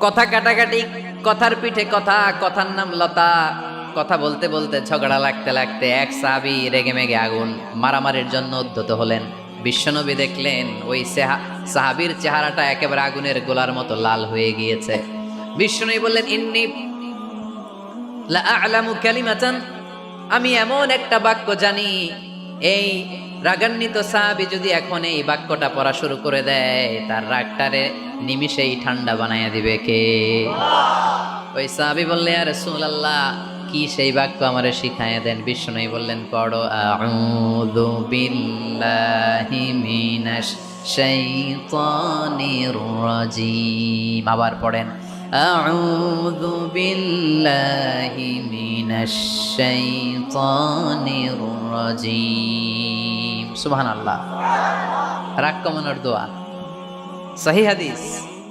কথা কাটাকাটি, কথার পিঠে কথা, কথার নাম লতা। কথা বলতে বলতে ঝগড়া লাগতে লাগতে এক সাহাবী রেগে মেগে আগুন, মারামারির জন্য উদ্যত হলেন। বিশ্বনবী দেখলেন ওই সাহাবীর চেহারাটা একেবারে আগুনের গোলার মতো লাল হয়ে গিয়েছে। বিশ্বনবী বললেন, ইন্নী লা আ'লামু কালিমাতান, আমি এমন একটা বাক্য জানি, এই রাগান্বিত সাহাবী যদি এখন এই বাক্যটা পড়া শুরু করে দেয়, তার রাগটারে নিমিষেই ঠান্ডা বানাইয়া দিবে কে? ওই সাহাবী বললেন, ইয়া রাসূলুল্লাহ, কি সেই বাক্য আমারে শিখাইয়া দেন। বিশ্বনবী বললেন, পড়ো, আউযু বিল্লাহি মিনাশ শাইতানির রাজীম। আবার পড়েন, আউযু বিল্লাহি মিনাশ শাইতানির রাজীম। সুবহানাল্লাহ। রাগ কমানোর দোয়া, সহিহ হাদিস।